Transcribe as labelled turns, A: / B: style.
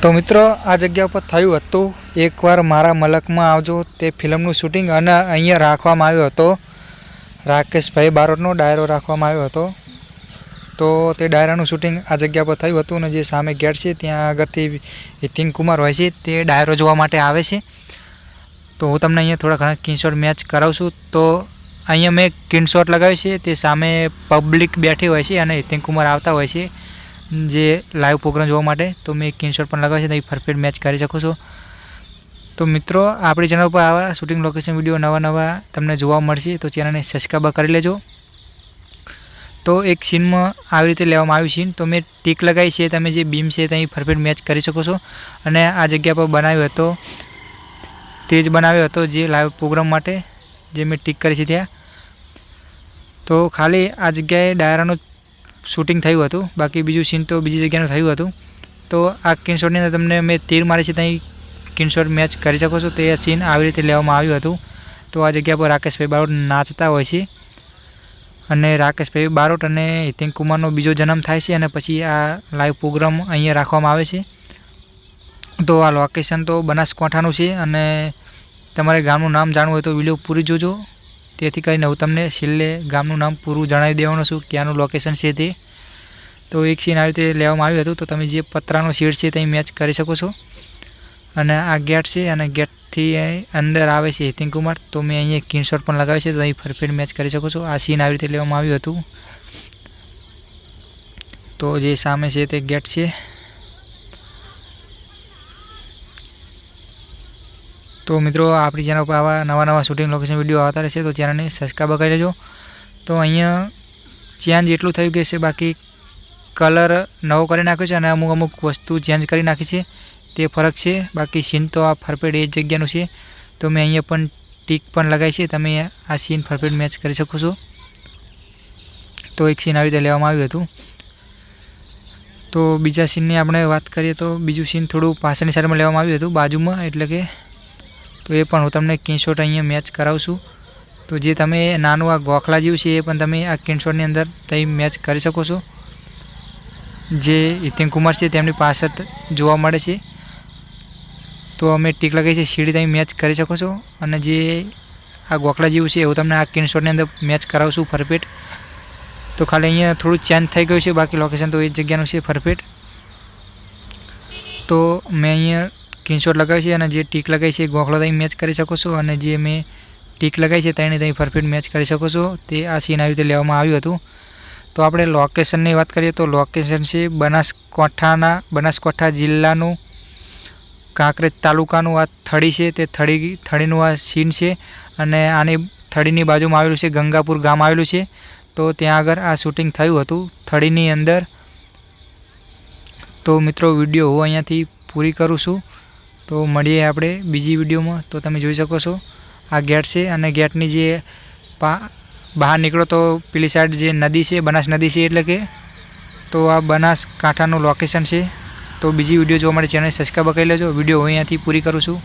A: तो मित्रों आ जग्या पर थयुं हतुं एक वार मारा मलक में आवजो ते फिल्मनुं शूटिंग अने अहींया राखवामां आव्यो हतो। राकेशभाई बारोटनो डायरो राखवामां आव्यो हतो। तो ते डायरानुं शूटिंग आ जग्या पर थयुं हतुं अने जे सामे गेट छे त्यां आगळथी हितिन कुमार होय छे ते डायरो जोवा माटे आवे छे। तो हूँ तमने अहींया थोड़ा घणा स्क्रीनशॉट मैच करावुं छुं। तो अहींया मैं स्क्रीनशॉट लगाव्यो छे ते सामे पब्लिक बैठी होय छे अने हितिन कुमार आवता होय छे जे लाइव प्रोग्राम जोवा माटे। तो मैं स्क्रीनशॉट पण लगाव्यो छे तो परफेक्ट मैच करी शको छो। तो मित्रों आपणी चेनल पर आवा शूटिंग लोकेशन विडियो नवा नवा तमने जोवा मळशे तो चेनल ने सब्सक्राइब करी लेजो। तो एक सीन में આવી રીતે લેવામાં આવ્યું सीन तो मैं ટીક लगाई છે તમે જે બીમ છે ત્યાં પરફેક્ટ મેચ કરી શકો છો। અને આ જગ્યા પર બનાવ્યો હતો તે જ બનાવ્યો હતો જે લાઈવ પ્રોગ્રામ માટે જે મેં ટીક કરી છે ત્યાં। તો ખાલી આ જગ્યાએ ડાયરાનું શૂટિંગ થયું હતું, બાકી બીજું सीन તો બીજી જગ્યાનું થયું હતું। તો આ સ્ક્રીનશોટની અંદર તમને મેં તીર મારી છે ત્યાં સ્ક્રીનશોટ મેચ કરી શકો છો। તો એ सीन આવી રીતે લેવામાં આવ્યું હતું। તો આ જગ્યા પર રાકેશભાઈ બારોટ નાચતા હોય છે અને રાકેશભાઈ બારોટ અને હિતિન કુમારનો બીજો જન્મ થાય છે અને પછી આ લાઈવ પ્રોગ્રામ અહીંયા રાખવામાં આવે છે। તો આ લોકેશન તો બનાસકાંઠાનું છે અને તમારે ગામનું નામ જાણવું હોય તો વિડીયો પૂરી જોજો, તેથી કરીને હું તમને છેલ્લે ગામનું નામ પૂરું જણાવી દેવાનો છું ક્યાંનું લોકેશન છે તે। તો એક સીન આવી રીતે લેવામાં આવ્યું હતું। તો તમે જે પતરાનો શેડ છે ત્યાં મેચ કરી શકો છો અને આ ગેટ છે અને गेटथी अंदर आवे छे हितिन कुमार। तो मैं अहीं स्क्रीनशॉट पण लगाव्यो छे तो अहीं परफेक्ट मैच करी शको छो। आ सीन आ रीते लेवामां आव्युं हतुं। तो जे सामे छे ते गेट छे। तो मित्रों आपणी चेनल पर आवा नवा नवा शूटिंग लोकेशन विडियो आवता रहेशे तो चेनल ने सब्सक्राइब करी लेजो। तो अहीं चेन्ज एटलुं थयुं के छे, बाकी कलर नवो करी नाख्यो छे अने अमुक अमुक वस्तु चेन्ज करी नाखी छे ते फरक है। बाकी सीन तो आ परफेक्ट ए जग्यानुं छे। तो मैं अहीं पण टीक पण लगाई छे, तमे आ सीन परफेक्ट मैच करी शको छो। तो एक सीन आ रीते लेवामां आव्युं हतुं। तो बीजा सीननी आपणे वात करीए तो बीजुं सीन थोड़ुं पाछळनी साइडमां लेवामां आव्युं हतुं बाजुमां, एटले के तो ए पण हुं तमने स्क्रीनशॉट अहीं मैच करावुं छुं। तो जे तमे नानुं आ गोखला जेवुं छे ए पण तमे आ स्क्रीनशॉटनी अंदर तई मैच करी शको छो। जे हितिन कुमार छे तेमनी पाछळ जोवा मळे छे। तो अमे टीक लगाई है सीढ़ी तई मैच करी शको छो। अने जे आ गोखला जेवुं छे एवुं तमने आ स्क्रीनशॉटनी अंदर मैच करावुं छुं परफेक्ट। तो खाली अहींया थोड़ुं चेन्ज थई गयुं छे, बाकी लोकेशन तो ए जग्यानुं छे परफेक्ट। तो मैं अहींया स्क्रीनशॉट लगाव्यो छे अने जे टीक लगाई छे गोखलो तई मैच करी शको छो अने जे मैं टीक लगाई छे तेनी तई परफेक्ट मैच करी शको छो। ते आ सीन आ रीते लेवामां आव्युं हतुं। तो आपणे लोकेशननी वात करीए तो लोकेशन छे बनासकांठा जिल्लानुं कांकरेज तालुकानुं आ थड़ी छे। ते थड़ीनुं आ सीन छे अने आनी थड़ीनी बाजुमां आवेलुं छे गंगापुर गाम आवेलुं छे। तो त्यां आगळ आ शूटिंग थयुं हतुं थड़ीनी अंदर। तो मित्रों विडियो हुं अहींयाथी पूरी करूं छुं। तो मळीए आपणे बीजी विडियोमां। तो तमे जोई शको छो आ गेट छे अने गेटनी जे बहार निकळो तो पेली साइड जे नदी छे बनास नदी छे एटले के तो आ बनासकांठानुं लोकेशन छे। तो बीजी विडियो जोवा माटे चेनल सब्सक्राइब करी लेजो। विडियो हुं अहींयाथी पूरी करूं छुं।